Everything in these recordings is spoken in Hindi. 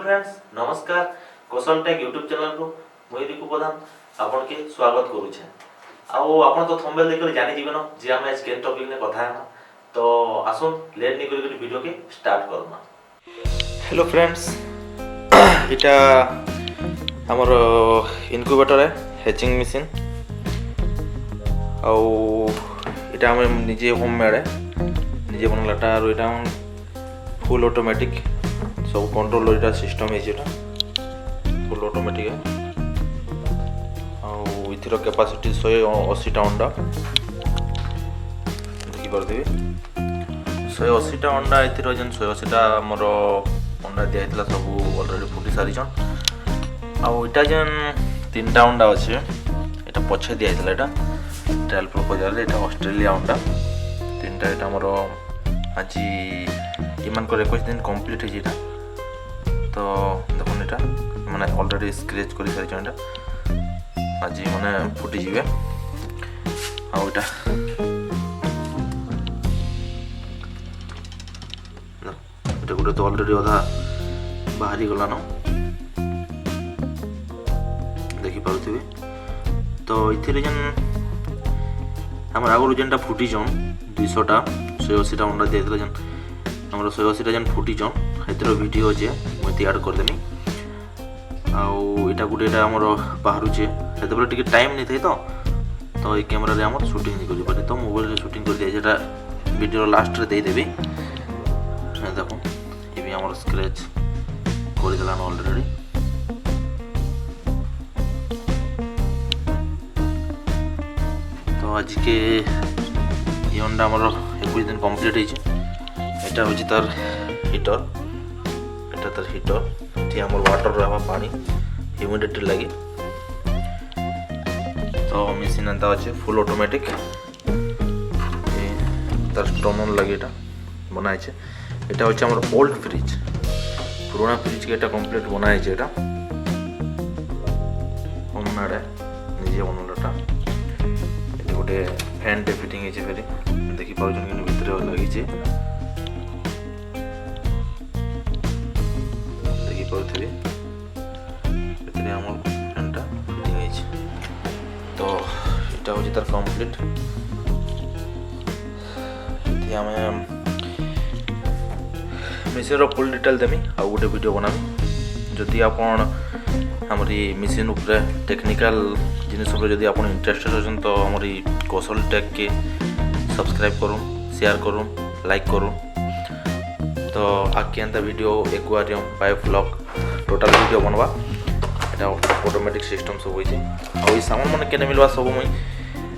फ्रेंड्स नमस्कार कौशल टेक यूट्यूब चैनल को मुई रिकु प्रधान आपन के स्वागत करू छे। आउ आपन तो थंबनेल देखले जानि जीवन जे हम आज केन टॉपिक ने कथा है तो आसुन लेट नि करी वीडियो के स्टार्ट करना। हेलो फ्रेंड्स इटा हमर इनक्यूबेटर है हैचिंग मशीन आउ इटा हम निजे होममेड है निजे बनलाटा और इटा फुल ऑटोमेटिक सब कंट्रोल इटा सिस्टम है जेटा फुल ऑटोमेटिक है आउ इथिरो कैपेसिटी 180 टा अंडा देखि परदिबे 180 टा अंडा इथिरो जन 180 टा हमर अंडा दिया इतला सब ऑलरेडी फुटी सारी जन आउ इटा जन 3 टा अंडा अछि एटा पछे दिया इतला एटा ट्रायल प्रपोजल एटा ऑस्ट्रेलिया अंडा 3 टा एटा हमर आज इमान को 21 दिन कंप्लीट है जेटा तो देखो एटा माने ऑलरेडी स्क्रैच करि सारी जंडा आज माने फुटी जिवे आ एटा एटा गुटे तो ऑलरेडी आधा बाहरी गला न देखि पाउथिबे तो इथिरे जन हमर आगु जेनटा फुटी जन 200 टा 180 टा अंडा देतला जन हमर 180 टा जन फुटी जन हेतिर वीडियो जे मते ऐड कर देनी आउ एटा गुटे एटा हमर बाहरु जे हेते बले टिके टाइम नै थई तो ए कैमरा रे हमर शूटिंग नै करि पारे तो मोबाइल रे शूटिंग कर दिया जेटा वीडियो लास्ट रे दे देबी देखो ये भी हमर स्क्रैच कर देला ऑलरेडी तो आज के ये अंडा हमर 21 दिन कंप्लीट है एटा होची तार हीटर एटा तार हीटर टी हमर वाटर रहबा पानी ह्यूमिडिटी लागि तो मशीन अंता अछि फुल ऑटोमेटिक तार स्टोनन लागि एटा बनाय छै एटा होची हमर ओल्ड फ्रिज पुराना फ्रिज के एटा कंप्लीट बनाय छै एटा हमनाडे निजे बनलटा एटा गोटे फैन टे फिटिंग है फेरी देखि पाउ जन के भीतर लागि छै देखि पाउथिबे एतरे हमर फैनटा फिटिंग है तो एटा होची तार कंप्लीट एति हम मशीन रो फुल डिटेल देमी आ गोटे वीडियो बनामी जदि आपण हमरी मशीन ऊपर टेक्निकल जिनिस ऊपर जदि आपण इंटरेस्टेड होछन तो हमरी कौशल टेक के सब्सक्राइब करूँ शेयर करूँ लाइक करूँ तो आगे एंता video aquarium pipe lock total video बनवा एटा ऑटोमेटिक सिस्टम सब होई छै आ ओइ सामान माने केने मिलवा सब मुई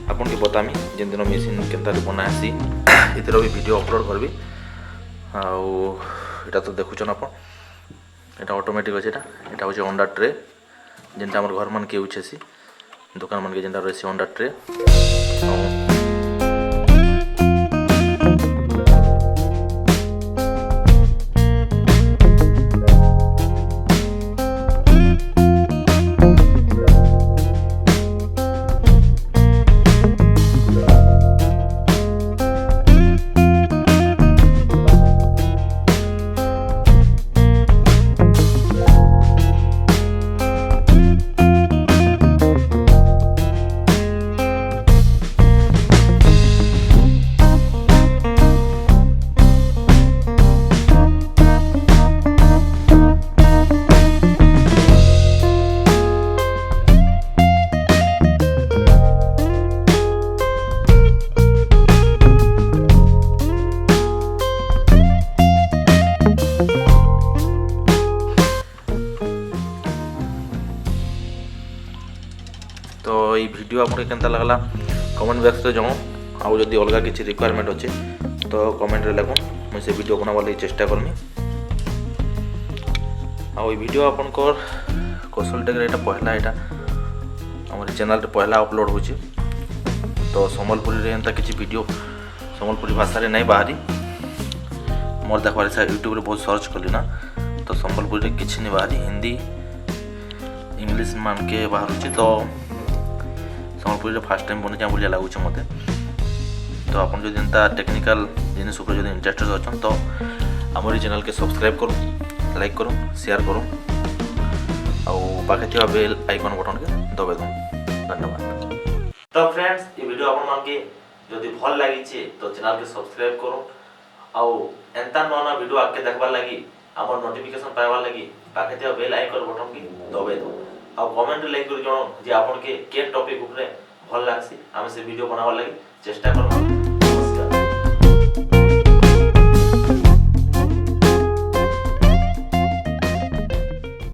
आपन के बतामी जेन दिन मशीन केनता बनासी इतरो भी वीडियो अपलोड करबी आ एटा तो देखुछन आपन एटा ऑटोमेटिक अछि एटा होचे अंडा ट्रे जेनटा हमर घर मन के यूज छसी दुकान मन के जेनटा रहसी अंडा ट्रे तो ये वीडियो आपको केनता लगला कमेंट बॉक्स रे जाओ आउ जदी अलगा किछि रिक्वायरमेंट अछि तो कमेंट रे लिखो मैं से वीडियो बनावा लागि चेष्टा करमी आउ ये वीडियो आपन को कौशल टेक रे एटा पहला एटा हमर चैनल रे पहला अपलोड होछि तो संबलपुरी रे एंता किछि वीडियो संबलपुरी भाषा रे नै बाहरी मोर देखबार से यूट्यूब रे बहुत सर्च करली ना तो संबलपुरी रे किछि नै बाहरी हिंदी इंग्लिश मान के बाहर होछि तो संबलपुरी फर्स्ट टाइम बने भाया लगुच मत तो आप जो टेक्निकल जिनिस इंटरेस्टेड अच्छा तो आम चैनल के सब्सक्राइब करूँ लाइक करूँ शेयर करूँ आउ पाखे थिबा बेल आइकन बटन के दबाई दूँ। धन्यवाद। तो फ्रेंड्स ये वीडियो आपण मानके जदि भल लागिछे तो चैनल के सब्सक्राइब करूँ आउ एंता नवा नवा वीडियो आपके देखबार लगी आमर नोटिफिकेशन पाइबार लगी पाखे थिबा बेल आइकन बटन के दबाई दूँ आउ कमेंट रे लाइक कर जणो जे आपन के टॉपिक ऊपर भल लागसी आमे से वीडियो बनाबार लगी चेष्टा करबा।